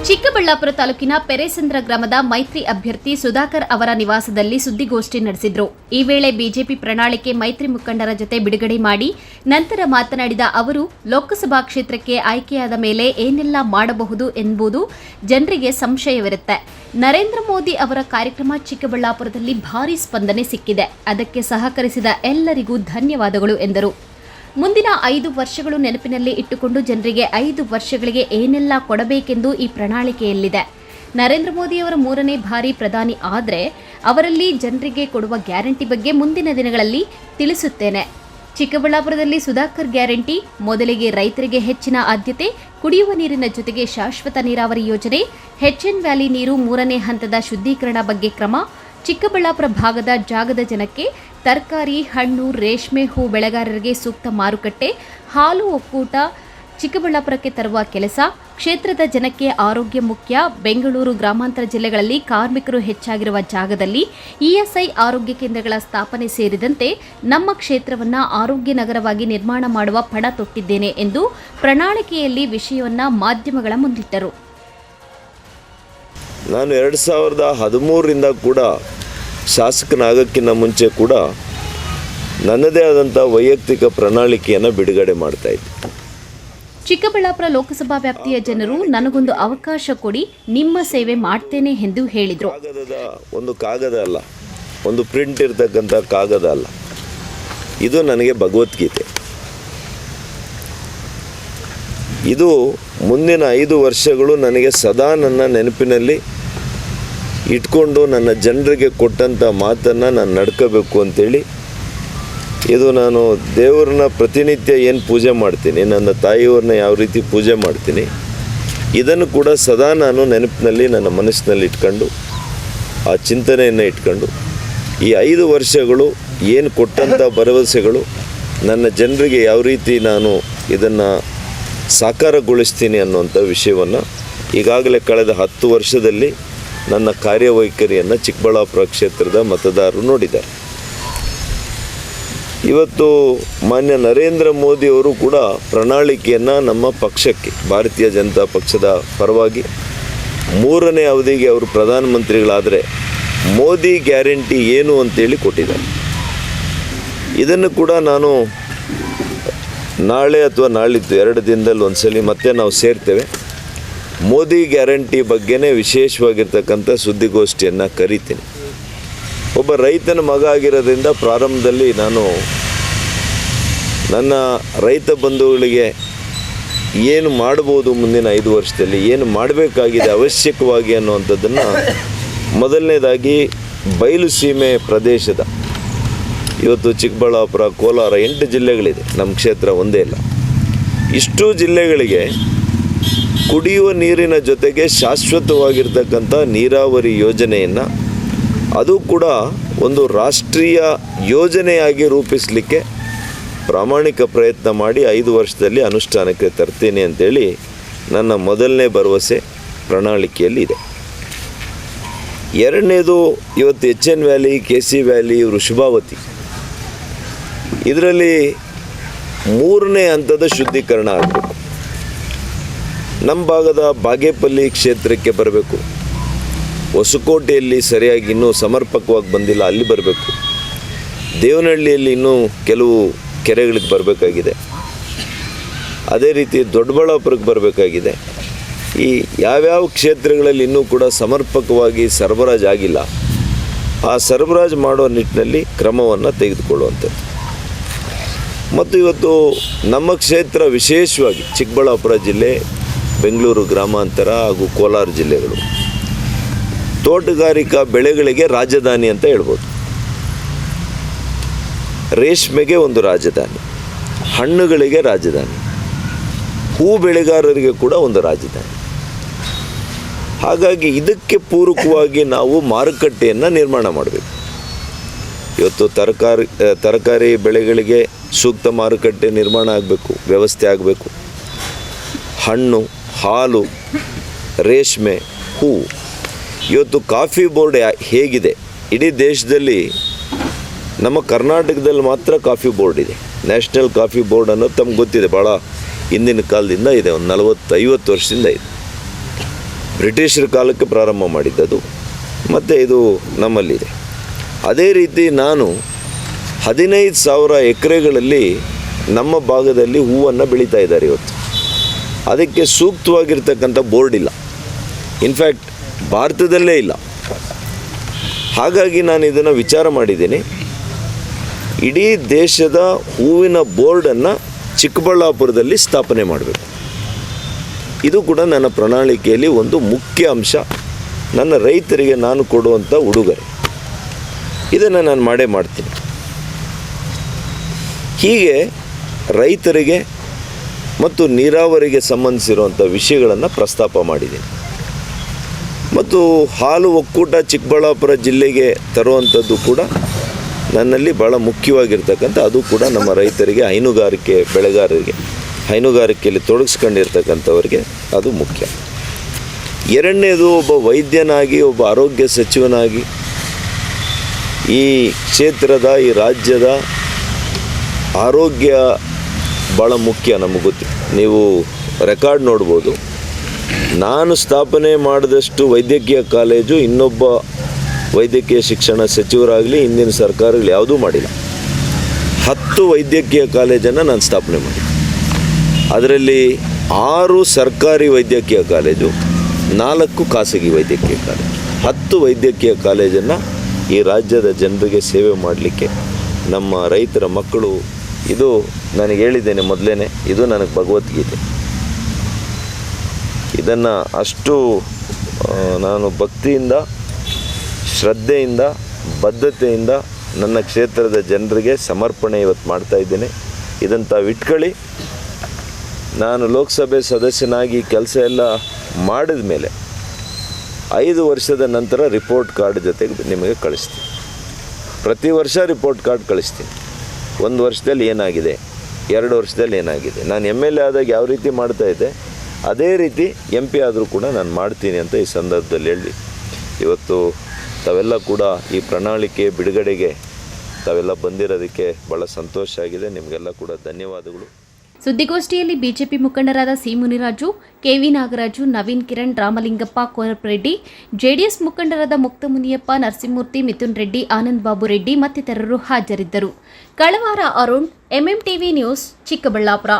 ಚಿಕ್ಕಬಳ್ಳಾಪುರ ತಾಲೂಕಿನ ಪೆರೇಸಂದ್ರ ಗ್ರಾಮದ ಮೈತ್ರಿ ಅಭ್ಯರ್ಥಿ ಸುಧಾಕರ್ ಅವರ ನಿವಾಸದಲ್ಲಿ ಸುದ್ದಿಗೋಷ್ಠಿ ನಡೆಸಿದ್ರು. ಈ ವೇಳೆ ಬಿಜೆಪಿ ಪ್ರಣಾಳಿಕೆ ಮೈತ್ರಿ ಮುಖಂಡರ ಜೊತೆ ಬಿಡುಗಡೆ ಮಾಡಿ ನಂತರ ಮಾತನಾಡಿದ ಅವರು, ಲೋಕಸಭಾ ಕ್ಷೇತ್ರಕ್ಕೆ ಆಯ್ಕೆಯಾದ ಮೇಲೆ ಏನೆಲ್ಲ ಮಾಡಬಹುದು ಎಂಬುದು ಜನರಿಗೆ ಸಂಶಯವಿರುತ್ತೆ. ನರೇಂದ್ರ ಮೋದಿ ಅವರ ಕಾರ್ಯಕ್ರಮ ಚಿಕ್ಕಬಳ್ಳಾಪುರದಲ್ಲಿ ಭಾರೀ ಸ್ಪಂದನೆ ಸಿಕ್ಕಿದೆ. ಅದಕ್ಕೆ ಸಹಕರಿಸಿದ ಎಲ್ಲರಿಗೂ ಧನ್ಯವಾದಗಳು ಎಂದರು. ಮುಂದಿನ 5 ವರ್ಷಗಳು ನೆನಪಿನಲ್ಲಿ ಇಟ್ಟುಕೊಂಡು ಜನರಿಗೆ 5 ವರ್ಷಗಳಿಗೆ ಏನೆಲ್ಲ ಕೊಡಬೇಕೆಂದು ಈ ಪ್ರಣಾಳಿಕೆಯಲ್ಲಿದೆ. ನರೇಂದ್ರ ಮೋದಿಯವರ 3ನೇ ಬಾರಿ ಪ್ರಧಾನಿ ಆದರೆ ಅವರಲ್ಲಿ ಜನರಿಗೆ ಕೊಡುವ ಗ್ಯಾರಂಟಿ ಬಗ್ಗೆ ಮುಂದಿನ ದಿನಗಳಲ್ಲಿ ತಿಳಿಸುತ್ತೇನೆ. ಚಿಕ್ಕಬಳ್ಳಾಪುರದಲ್ಲಿ ಸುಧಾಕರ್ ಗ್ಯಾರಂಟಿ, ಮೊದಲಿಗೆ ರೈತರಿಗೆ ಹೆಚ್ಚಿನ ಆದ್ಯತೆ, ಕುಡಿಯುವ ನೀರಿನ ಜೊತೆಗೆ ಶಾಶ್ವತ ನೀರಾವರಿ ಯೋಜನೆ, HN ವ್ಯಾಲಿ ನೀರು 3ನೇ ಹಂತದ ಶುದ್ಧೀಕರಣ ಬಗ್ಗೆ ಕ್ರಮ, ಚಿಕ್ಕಬಳ್ಳಾಪುರ ಭಾಗದ ಜಾಗದ ಜನಕ್ಕೆ ತರಕಾರಿ, ಹಣ್ಣು, ರೇಷ್ಮೆ ಹೂ ಬೆಳೆಗಾರರಿಗೆ ಸೂಕ್ತ ಮಾರುಕಟ್ಟೆ, ಹಾಲು ಒಕ್ಕೂಟ ಚಿಕ್ಕಬಳ್ಳಾಪುರಕ್ಕೆ ತರುವ ಕೆಲಸ, ಕ್ಷೇತ್ರದ ಜನಕ್ಕೆ ಆರೋಗ್ಯ ಮುಖ್ಯ, ಬೆಂಗಳೂರು ಗ್ರಾಮಾಂತರ ಜಿಲ್ಲೆಗಳಲ್ಲಿ ಕಾರ್ಮಿಕರು ಹೆಚ್ಚಾಗಿರುವ ಜಾಗದಲ್ಲಿ ESI ಆರೋಗ್ಯ ಕೇಂದ್ರಗಳ ಸ್ಥಾಪನೆ ಸೇರಿದಂತೆ ನಮ್ಮ ಕ್ಷೇತ್ರವನ್ನು ಆರೋಗ್ಯ ನಗರವಾಗಿ ನಿರ್ಮಾಣ ಮಾಡುವ ಪಣ ತೊಟ್ಟಿದ್ದೇನೆ ಎಂದು ಪ್ರಣಾಳಿಕೆಯಲ್ಲಿ ವಿಷಯವನ್ನು ಮಾಧ್ಯಮಗಳ ಮುಂದಿಟ್ಟರು. ನಾನು 2013ರಿಂದ ಕೂಡ ಶಾಸಕನಾಗೋಕ್ಕಿಂತ ಮುಂಚೆ ಕೂಡ ನನ್ನದೇ ಆದಂಥ ವೈಯಕ್ತಿಕ ಪ್ರಣಾಳಿಕೆಯನ್ನು ಬಿಡುಗಡೆ ಮಾಡ್ತಾ ಇದ್ದೆ. ಚಿಕ್ಕಬಳ್ಳಾಪುರ ಲೋಕಸಭಾ ವ್ಯಾಪ್ತಿಯ ಜನರು ನನಗೊಂದು ಅವಕಾಶ ಕೊಡಿ, ನಿಮ್ಮ ಸೇವೆ ಮಾಡ್ತೇನೆ ಎಂದು ಹೇಳಿದರು. ಒಂದು ಕಾಗದ ಅಲ್ಲ, ಒಂದು ಪ್ರಿಂಟ್ ಇರ್ತಕ್ಕಂಥ ಕಾಗದ ಅಲ್ಲ, ಇದು ನನಗೆ ಭಗವದ್ಗೀತೆ. ಇದು ಮುಂದಿನ 5 ವರ್ಷಗಳು ನನಗೆ ಸದಾ ನನ್ನ ನೆನಪಿನಲ್ಲಿ ಇಟ್ಕೊಂಡು ನನ್ನ ಜನರಿಗೆ ಕೊಟ್ಟಂಥ ಮಾತನ್ನು ನಾನು ನಡ್ಕೋಬೇಕು ಅಂತೇಳಿ, ಇದು ನಾನು ದೇವ್ರನ್ನ ಪ್ರತಿನಿತ್ಯ ಏನು ಪೂಜೆ ಮಾಡ್ತೀನಿ, ನನ್ನ ತಾಯಿಯವ್ರನ್ನ ಯಾವ ರೀತಿ ಪೂಜೆ ಮಾಡ್ತೀನಿ, ಇದನ್ನು ಕೂಡ ಸದಾ ನಾನು ನೆನಪಿನಲ್ಲಿ ನನ್ನ ಮನಸ್ಸಿನಲ್ಲಿ ಇಟ್ಕೊಂಡು ಆ ಚಿಂತನೆಯನ್ನು ಇಟ್ಕೊಂಡು ಈ 5 ವರ್ಷಗಳು ಏನು ಕೊಟ್ಟಂಥ ಭರವಸೆಗಳು ನನ್ನ ಜನರಿಗೆ ಯಾವ ರೀತಿ ನಾನು ಇದನ್ನು ಸಾಕಾರಗೊಳಿಸ್ತೀನಿ ಅನ್ನುವಂಥ ವಿಷಯವನ್ನು ಈಗಾಗಲೇ ಕಳೆದ 10 ವರ್ಷದಲ್ಲಿ ನನ್ನ ಕಾರ್ಯವೈಖರಿಯನ್ನು ಚಿಕ್ಕಬಳ್ಳಾಪುರ ಕ್ಷೇತ್ರದ ಮತದಾರರು ನೋಡಿದ್ದಾರೆ. ಇವತ್ತು ಮಾನ್ಯ ನರೇಂದ್ರ ಮೋದಿಯವರು ಕೂಡ ಪ್ರಣಾಳಿಕೆಯನ್ನು ನಮ್ಮ ಪಕ್ಷಕ್ಕೆ, ಭಾರತೀಯ ಜನತಾ ಪಕ್ಷದ ಪರವಾಗಿ 3ನೇ ಅವಧಿಗೆ ಅವರು ಪ್ರಧಾನಮಂತ್ರಿಗಳಾದರೆ ಮೋದಿ ಗ್ಯಾರಂಟಿ ಏನು ಅಂತೇಳಿ ಕೊಟ್ಟಿದ್ದಾರೆ. ಇದನ್ನು ಕೂಡ ನಾನು ನಾಳೆ ಅಥವಾ ನಾಳಿದ್ದು 2 ದಿನದಲ್ಲಿ ಒಂದ್ಸಲಿ ಮತ್ತೆ ನಾವು ಸೇರ್ತೇವೆ. ಮೋದಿ ಗ್ಯಾರಂಟಿ ಬಗ್ಗೆನೇ ವಿಶೇಷವಾಗಿರ್ತಕ್ಕಂಥ ಸುದ್ದಿಗೋಷ್ಠಿಯನ್ನು ಕರೀತೀನಿ. ಒಬ್ಬ ರೈತನ ಮಗ ಆಗಿರೋದ್ರಿಂದ ಪ್ರಾರಂಭದಲ್ಲಿ ನಾನು ನನ್ನ ರೈತ ಬಂಧುಗಳಿಗೆ ಏನು ಮಾಡ್ಬೋದು, ಮುಂದಿನ 5 ವರ್ಷದಲ್ಲಿ ಏನು ಮಾಡಬೇಕಾಗಿದೆ ಅವಶ್ಯಕವಾಗಿ ಅನ್ನುವಂಥದ್ದನ್ನು ಮೊದಲನೇದಾಗಿ ಬಯಲು ಸೀಮೆ ಪ್ರದೇಶದ, ಇವತ್ತು ಚಿಕ್ಕಬಳ್ಳಾಪುರ, ಕೋಲಾರ 8 ಜಿಲ್ಲೆಗಳಿದೆ, ನಮ್ಮ ಕ್ಷೇತ್ರ ಒಂದೇ ಇಲ್ಲ. ಇಷ್ಟು ಜಿಲ್ಲೆಗಳಿಗೆ ಕುಡಿಯುವ ನೀರಿನ ಜೊತೆಗೆ ಶಾಶ್ವತವಾಗಿರ್ತಕ್ಕಂಥ ನೀರಾವರಿ ಯೋಜನೆಯನ್ನು, ಅದು ಕೂಡ ಒಂದು ರಾಷ್ಟ್ರೀಯ ಯೋಜನೆಯಾಗಿ ರೂಪಿಸಲಿಕ್ಕೆ ಪ್ರಾಮಾಣಿಕ ಪ್ರಯತ್ನ ಮಾಡಿ 5 ವರ್ಷದಲ್ಲಿ ಅನುಷ್ಠಾನಕ್ಕೆ ತರ್ತೀನಿ ಅಂತೇಳಿ ನನ್ನ ಮೊದಲನೇ ಭರವಸೆ ಪ್ರಣಾಳಿಕೆಯಲ್ಲಿ ಇದೆ. ಎರಡನೇದು, ಇವತ್ತು HN valley, KC valley, Vrishabhavathi, ಇದರಲ್ಲಿ 3ನೇ ಹಂತದ ಶುದ್ಧೀಕರಣ ಆಗಬೇಕು. ನಮ್ಮ ಭಾಗದ ಬಾಗೇಪಲ್ಲಿ ಕ್ಷೇತ್ರಕ್ಕೆ ಬರಬೇಕು, ಹೊಸಕೋಟೆಯಲ್ಲಿ ಸರಿಯಾಗಿ ಇನ್ನೂ ಸಮರ್ಪಕವಾಗಿ ಬಂದಿಲ್ಲ, ಅಲ್ಲಿ ಬರಬೇಕು. ದೇವನಹಳ್ಳಿಯಲ್ಲಿ ಇನ್ನೂ ಕೆಲವು ಕೆರೆಗಳಿಗೆ ಬರಬೇಕಾಗಿದೆ. ಅದೇ ರೀತಿ ದೊಡ್ಡಬಳ್ಳಾಪುರಕ್ಕೆ ಬರಬೇಕಾಗಿದೆ. ಈ ಯಾವ್ಯಾವ ಕ್ಷೇತ್ರಗಳಲ್ಲಿ ಇನ್ನೂ ಕೂಡ ಸಮರ್ಪಕವಾಗಿ ಸರಬರಾಜು ಆಗಿಲ್ಲ, ಆ ಸರಬರಾಜು ಮಾಡೋ ನಿಟ್ಟಿನಲ್ಲಿ ಕ್ರಮವನ್ನು ತೆಗೆದುಕೊಳ್ಳುವಂಥದ್ದು. ಮತ್ತು ಇವತ್ತು ನಮ್ಮ ಕ್ಷೇತ್ರ ವಿಶೇಷವಾಗಿ ಚಿಕ್ಕಬಳ್ಳಾಪುರ ಜಿಲ್ಲೆ, ಬೆಂಗಳೂರು ಗ್ರಾಮಾಂತರ ಹಾಗೂ ಕೋಲಾರ ಜಿಲ್ಲೆಗಳು ತೋಟಗಾರಿಕಾ ಬೆಳೆಗಳಿಗೆ ರಾಜಧಾನಿ ಅಂತ ಹೇಳ್ಬೋದು. ರೇಷ್ಮೆಗೆ ಒಂದು ರಾಜಧಾನಿ, ಹಣ್ಣುಗಳಿಗೆ ರಾಜಧಾನಿ, ಹೂ ಬೆಳೆಗಾರರಿಗೆ ಕೂಡ ಒಂದು ರಾಜಧಾನಿ. ಹಾಗಾಗಿ ಇದಕ್ಕೆ ಪೂರಕವಾಗಿ ನಾವು ಮಾರುಕಟ್ಟೆಯನ್ನು ನಿರ್ಮಾಣ ಮಾಡಬೇಕು. ಇವತ್ತು ತರಕಾರಿ ಬೆಳೆಗಳಿಗೆ ಸೂಕ್ತ ಮಾರುಕಟ್ಟೆ ನಿರ್ಮಾಣ ಆಗಬೇಕು, ವ್ಯವಸ್ಥೆ ಆಗಬೇಕು. ಹಣ್ಣು, ಹಾಲು, ರೇಷ್ಮೆ, ಹೂ, ಇವತ್ತು ಕಾಫಿ ಬೋರ್ಡ್ ಹೇಗಿದೆ, ಇಡೀ ದೇಶದಲ್ಲಿ ನಮ್ಮ ಕರ್ನಾಟಕದಲ್ಲಿ ಮಾತ್ರ ಕಾಫಿ ಬೋರ್ಡ್ ಇದೆ. ನ್ಯಾಷನಲ್ ಕಾಫಿ ಬೋರ್ಡ್ ಅನ್ನೋದು ತಮ್ಗೆ ಗೊತ್ತಿದೆ, ಭಾಳ ಹಿಂದಿನ ಕಾಲದಿಂದ ಇದೆ, ಒಂದು 40-50 ವರ್ಷದಿಂದ ಇದೆ. ಬ್ರಿಟಿಷರ ಕಾಲಕ್ಕೆ ಪ್ರಾರಂಭ ಮಾಡಿದ್ದದು, ಮತ್ತು ಇದು ನಮ್ಮಲ್ಲಿದೆ. ಅದೇ ರೀತಿ ನಾನು 15,000 ಎಕರೆಗಳಲ್ಲಿ ನಮ್ಮ ಭಾಗದಲ್ಲಿ ಹೂವನ್ನು ಬೆಳೀತಾ ಇದ್ದಾರೆ ಇವತ್ತು. ಅದಕ್ಕೆ ಸೂಕ್ತವಾಗಿರ್ತಕ್ಕಂಥ ಬೋರ್ಡ್ ಇಲ್ಲ, ಇನ್ಫ್ಯಾಕ್ಟ್ ಭಾರತದಲ್ಲೇ ಇಲ್ಲ. ಹಾಗಾಗಿ ನಾನು ಇದನ್ನು ವಿಚಾರ ಮಾಡಿದ್ದೀನಿ, ಇಡೀ ದೇಶದ ಹೂವಿನ ಬೋರ್ಡನ್ನು ಚಿಕ್ಕಬಳ್ಳಾಪುರದಲ್ಲಿ ಸ್ಥಾಪನೆ ಮಾಡಬೇಕು. ಇದು ಕೂಡ ನನ್ನ ಪ್ರಣಾಳಿಕೆಯಲ್ಲಿ ಒಂದು ಮುಖ್ಯ ಅಂಶ, ನನ್ನ ರೈತರಿಗೆ ನಾನು ಕೊಡುವಂಥ ಉಡುಗೊರೆ. ಇದನ್ನು ನಾನು ಮಾಡೇ ಮಾಡ್ತೀನಿ. ಹೀಗೆ ರೈತರಿಗೆ ಮತ್ತು ನೀರಾವರಿಗೆ ಸಂಬಂಧಿಸಿರುವಂಥ ವಿಷಯಗಳನ್ನು ಪ್ರಸ್ತಾಪ ಮಾಡಿದ್ದೀನಿ. ಮತ್ತು ಹಾಲು ಒಕ್ಕೂಟ ಚಿಕ್ಕಬಳ್ಳಾಪುರ ಜಿಲ್ಲೆಗೆ ತರುವಂಥದ್ದು ಕೂಡ ನನ್ನಲ್ಲಿ ಭಾಳ ಮುಖ್ಯವಾಗಿರ್ತಕ್ಕಂಥ, ಅದು ಕೂಡ ನಮ್ಮ ರೈತರಿಗೆ, ಹೈನುಗಾರಿಕೆ ಬೆಳೆಗಾರರಿಗೆ, ಹೈನುಗಾರಿಕೆಯಲ್ಲಿ ತೊಡಗಿಸ್ಕೊಂಡಿರ್ತಕ್ಕಂಥವ್ರಿಗೆ ಅದು ಮುಖ್ಯ. ಎರಡನೇದು, ಒಬ್ಬ ವೈದ್ಯನಾಗಿ, ಒಬ್ಬ ಆರೋಗ್ಯ ಸಚಿವನಾಗಿ ಈ ಕ್ಷೇತ್ರದ, ಈ ರಾಜ್ಯದ ಆರೋಗ್ಯ ಭಾಳ ಮುಖ್ಯ. ನಮಗೆ ಗೊತ್ತು, ನೀವು ರೆಕಾರ್ಡ್ ನೋಡ್ಬೋದು. ನಾನು ಸ್ಥಾಪನೆ ಮಾಡಿದಷ್ಟು ವೈದ್ಯಕೀಯ ಕಾಲೇಜು ಇನ್ನೊಬ್ಬ ವೈದ್ಯಕೀಯ ಶಿಕ್ಷಣ ಸಚಿವರಾಗಲಿ ಹಿಂದಿನ ಸರ್ಕಾರಗಳು ಯಾವುದೂ ಮಾಡಿಲ್ಲ. 10 ವೈದ್ಯಕೀಯ ಕಾಲೇಜನ್ನು ನಾನು ಸ್ಥಾಪನೆ ಮಾಡಿದೆ. ಅದರಲ್ಲಿ 6 ಸರ್ಕಾರಿ ವೈದ್ಯಕೀಯ ಕಾಲೇಜು, 4 ಖಾಸಗಿ ವೈದ್ಯಕೀಯ ಕಾಲೇಜು. 10 ವೈದ್ಯಕೀಯ ಕಾಲೇಜನ್ನು ಈ ರಾಜ್ಯದ ಜನರಿಗೆ ಸೇವೆ ಮಾಡಲಿಕ್ಕೆ ನಮ್ಮ ರೈತರ ಮಕ್ಕಳು, ಇದು ನನಗೆ ಹೇಳಿದ್ದೇನೆ ಮೊದಲೇ, ಇದು ನನಗೆ ಭಗವದ್ಗೀತೆ. ಇದನ್ನು ಅಷ್ಟು ನಾನು ಭಕ್ತಿಯಿಂದ, ಶ್ರದ್ಧೆಯಿಂದ, ಬದ್ಧತೆಯಿಂದ ನನ್ನ ಕ್ಷೇತ್ರದ ಜನರಿಗೆ ಸಮರ್ಪಣೆ ಇವತ್ತು ಮಾಡ್ತಾಯಿದ್ದೇನೆ. ಇದನ್ನು ತಾವು ಇಟ್ಕೊಳ್ಳಿ. ನಾನು ಲೋಕಸಭೆ ಸದಸ್ಯನಾಗಿ ಕೆಲಸ ಎಲ್ಲ ಮಾಡಿದ ಮೇಲೆ 5 ವರ್ಷದ ನಂತರ ರಿಪೋರ್ಟ್ ಕಾರ್ಡ್ ಜೊತೆಗೆ ನಿಮಗೆ ಕಳಿಸ್ತೀನಿ. ಪ್ರತಿ ವರ್ಷ ರಿಪೋರ್ಟ್ ಕಾರ್ಡ್ ಕಳಿಸ್ತೀನಿ. 1 ವರ್ಷದಲ್ಲಿ ಏನಾಗಿದೆ, 2 ವರ್ಷದಲ್ಲಿ ಏನಾಗಿದೆ. ನಾನು MLA ಆದಾಗ ಯಾವ ರೀತಿ ಮಾಡ್ತಾಯಿದ್ದೆ, ಅದೇ ರೀತಿ MP ಆದರೂ ಕೂಡ ನಾನು ಮಾಡ್ತೀನಿ ಅಂತ ಈ ಸಂದರ್ಭದಲ್ಲಿ ಹೇಳಿ, ಇವತ್ತು ತಾವೆಲ್ಲ ಕೂಡ ಈ ಪ್ರಣಾಳಿಕೆ ಬಿಡುಗಡೆಗೆ ತಾವೆಲ್ಲ ಬಂದಿರೋದಕ್ಕೆ ಭಾಳ ಸಂತೋಷ ಆಗಿದೆ. ನಿಮಗೆಲ್ಲ ಕೂಡ ಧನ್ಯವಾದಗಳು. ಸುದ್ದಿಗೋಷ್ಠಿಯಲ್ಲಿ ಬಿಜೆಪಿ ಮುಖಂಡರಾದ C Muniraju, KV Nagaraju, Naveen Kiran, Ramalingappa, Korapreddy, JDS ಮುಖಂಡರಾದ ಮುಕ್ತ ಮುನಿಯಪ್ಪ, ನರಸಿಂಹಮೂರ್ತಿ, ಮಿಥುನ್ ರೆಡ್ಡಿ, ಆನಂದ್ ಬಾಬು ರೆಡ್ಡಿ ಮತ್ತಿತರರು ಹಾಜರಿದ್ದರು. ಕಳವಾರ ಅರುಣ್, MMTV ನ್ಯೂಸ್, ಚಿಕ್ಕಬಳ್ಳಾಪುರ.